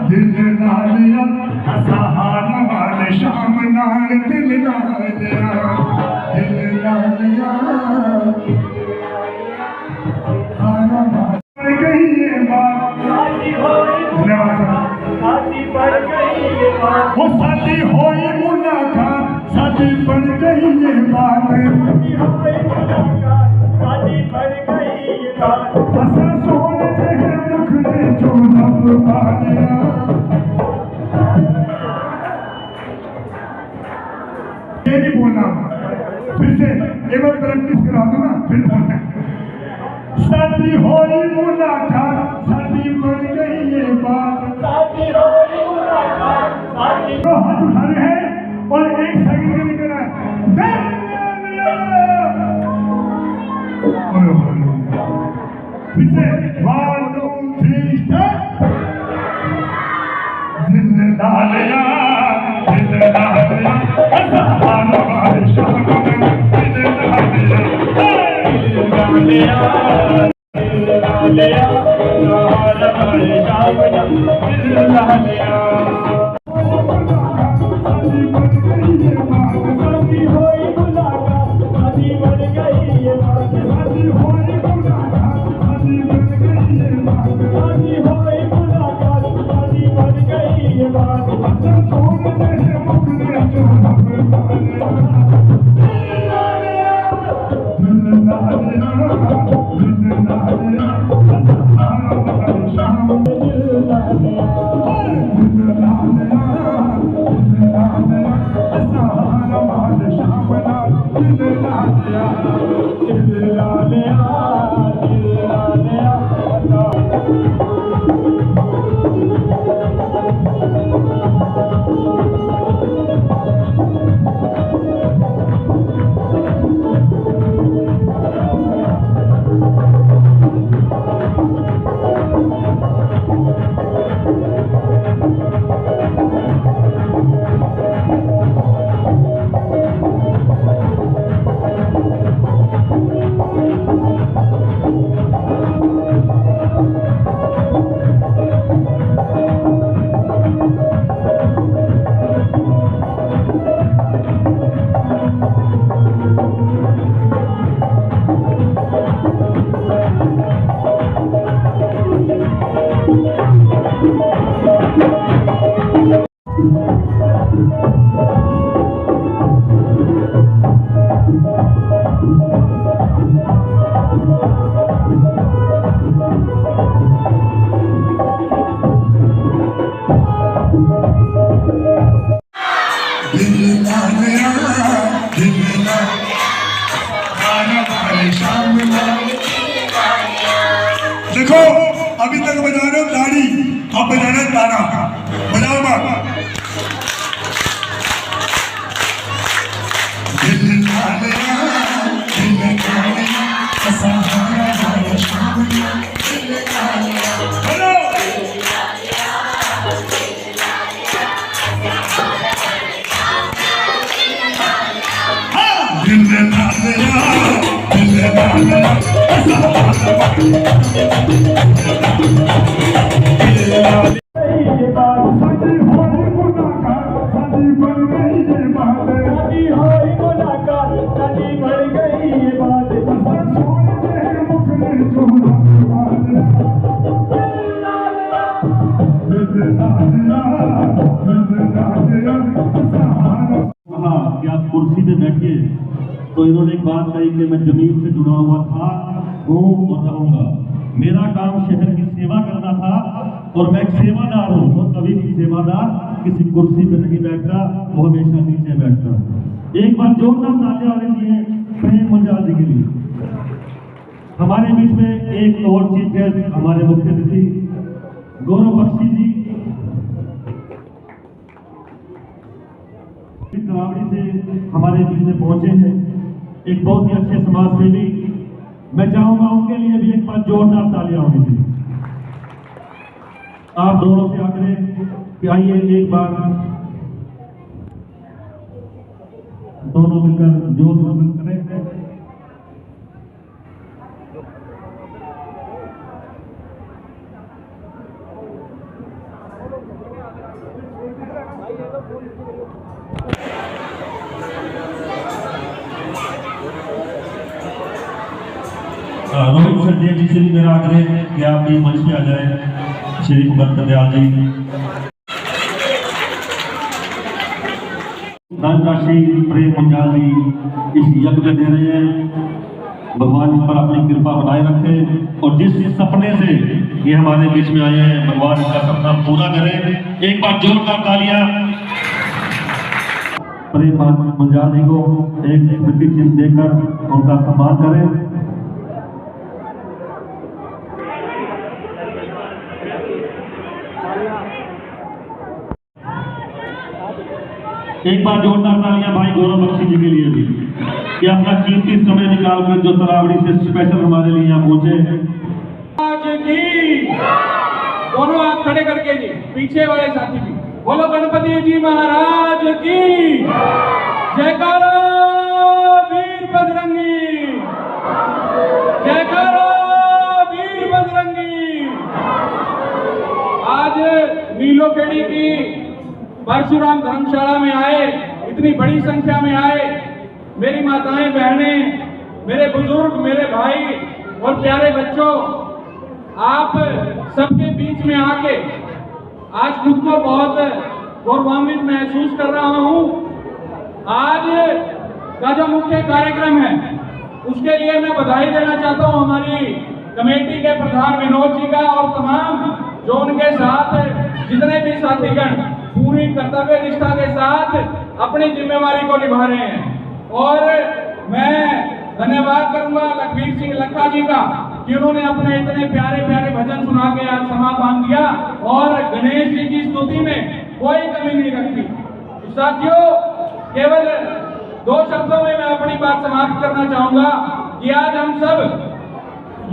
दिल नालिया सहारा वाले शाम नाल दिल नालिया दिल नालिया हारा बढ़ गई ये बात वो साथी होई मुलाकात साथी बढ़ गई ये बात असा सोने है मुखड़े जो लब पालिया ये नहीं बोलना फिर से एक बार प्रैक्टिस करा दो ना फिर बोलना साथी होई मुलाकात साथी बढ़ गई ये बात तो हाथ उठाने हैं और एक सेकंड के लिए करना है फिर से 1 2 3 स्टार्ट दिल डालिया सहारा वाले शाम दिल डालिया सहारा वाले शाम दिल डालिया देखो अभी तक बजा रहे हो ताड़ी, अब बजाना है ताना। बजाओ बात। कि आप कुर्सी पे बैठिए तो इन्होंने एक बात कही कि मैं जमीन से जुड़ा हुआ था, हूँ और रहूंगा। मेरा काम शहर की सेवा करना था और मैं एक सेवादार हूँ और कभी भी सेवादार किसी कुर्सी पे नहीं बैठता, वो हमेशा नीचे बैठता। एक बार जोरदार तालियां होनी चाहिए प्रेम मुंजाल जी के लिए। हमारे बीच में एक और चीफ गेस्ट हमारे मुख्य अतिथि गौरव बख्शी जी तरावड़ी से हमारे बीच में पहुंचे हैं, एक बहुत ही अच्छे समाज सेवी। मैं चाहूंगा उनके लिए भी एक बार जोरदार तालियां होनी चाहिए। आप दोनों से आग्रह कि आइए एक बार दोनों मिलकर जोर करें। रोहित सरदेव जी से भी मेरा आग्रह है कि आप ये मंच पे आ जाए। श्री भगत दयाल जी धनराशि प्रेम मुंजाल जी इस यज्ञ में दे रहे हैं। भगवान इन पर अपनी कृपा बनाए रखे और जिस सपने से ये हमारे बीच में आए हैं भगवान इनका सपना पूरा करें। एक बार जोरदार तालियां प्रेम मुंजाल जी को एक स्मृति चिन्ह देकर उनका सम्मान करें। एक बार जोरदार तालियां भाई गौरव बख्शी जी के लिए भी कि अपना कीमती समय निकालकर जो तरावड़ी से स्पेशल हमारे लिए यहाँ पहुंचे। आज की दोनों हाथ खड़े करके जी पीछे वाले साथी भी बोलो गणपति जी महाराज की जयकारा वीर बजरंगी, जयकारा वीर बजरंगी। आज नीलोखेड़ी की परशुराम धर्मशाला में आए, इतनी बड़ी संख्या में आए मेरी माताएं बहनें, मेरे बुजुर्ग, मेरे भाई और प्यारे बच्चों, आप सबके बीच में आके आज खुद को बहुत गौरवान्वित महसूस कर रहा हूं। आज का जो मुख्य कार्यक्रम है उसके लिए मैं बधाई देना चाहता हूं हमारी कमेटी के प्रधान विनोद जी का और तमाम जो उनके साथ जितने भी साथीगण पूरी कर्तव्य निष्ठा के साथ अपनी जिम्मेवारी को निभा रहे हैं। और मैं धन्यवाद करूंगा लखबीर सिंह लखा जी का कि उन्होंने अपने इतने प्यारे प्यारे भजन सुना के आज समा बांध दिया और गणेश जी की स्तुति में कोई कमी नहीं रखी। तो साथियों, केवल 2 शब्दों में मैं अपनी बात समाप्त करना चाहूंगा कि आज हम सब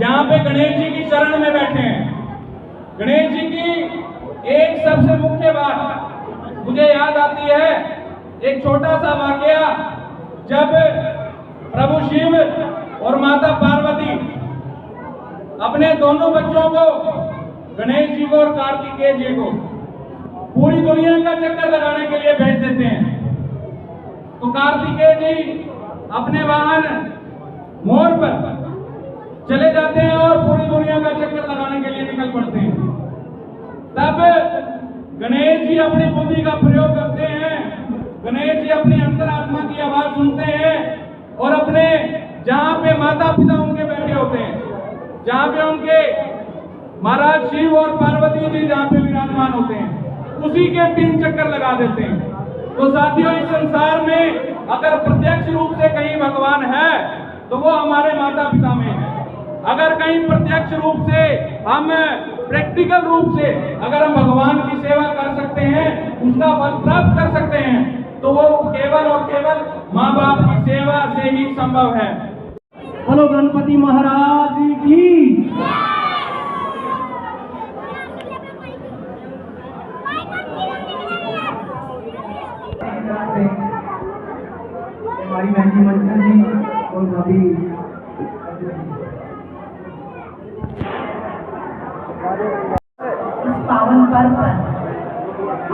यहाँ पे गणेश जी की शरण में बैठे हैं। गणेश जी की एक सबसे मुख्य बात मुझे याद आती है, एक छोटा सा वाकया, जब प्रभु शिव और माता पार्वती अपने दोनों बच्चों को, गणेश जी को और कार्तिकेय जी को, पूरी दुनिया का चक्कर लगाने के लिए भेज देते हैं। तो कार्तिकेय जी अपने वाहन मोर पर चले जाते हैं और पूरी दुनिया का चक्कर लगाने के लिए निकल पड़ते हैं। तब गणेश जी अपनी बुद्धि का प्रयोग करते हैं, गणेश जी अपनी अंतरात्मा की आवाज सुनते हैं और अपने जहां पे माता पिता उनके बैठे होते हैं, जहां पे उनके महाराज शिव और पार्वती जी जहां पे विराजमान होते हैं, उसी के 3 चक्कर लगा देते हैं। तो साथियों, इस संसार में अगर प्रत्यक्ष रूप से कहीं भगवान है तो वो हमारे माता पिता में है। अगर कहीं प्रत्यक्ष रूप से हम प्रैक्टिकल रूप से अगर हम भगवान की सेवा कर सकते हैं, उसका फल प्राप्त कर सकते हैं, तो वो केवल और केवल माँ बाप की सेवा से ही संभव है। बोलो गणपति महाराज की। हमारी बहनी मंजन जी और भाभी इस पावन पर्व पर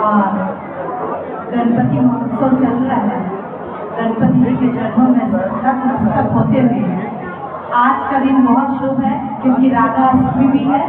और गणपति महोत्सव चल रहा है, गणपति जी के चरणों में नतमस्तक होते हुए आज का दिन बहुत शुभ है क्योंकि राधा अष्टमी भी है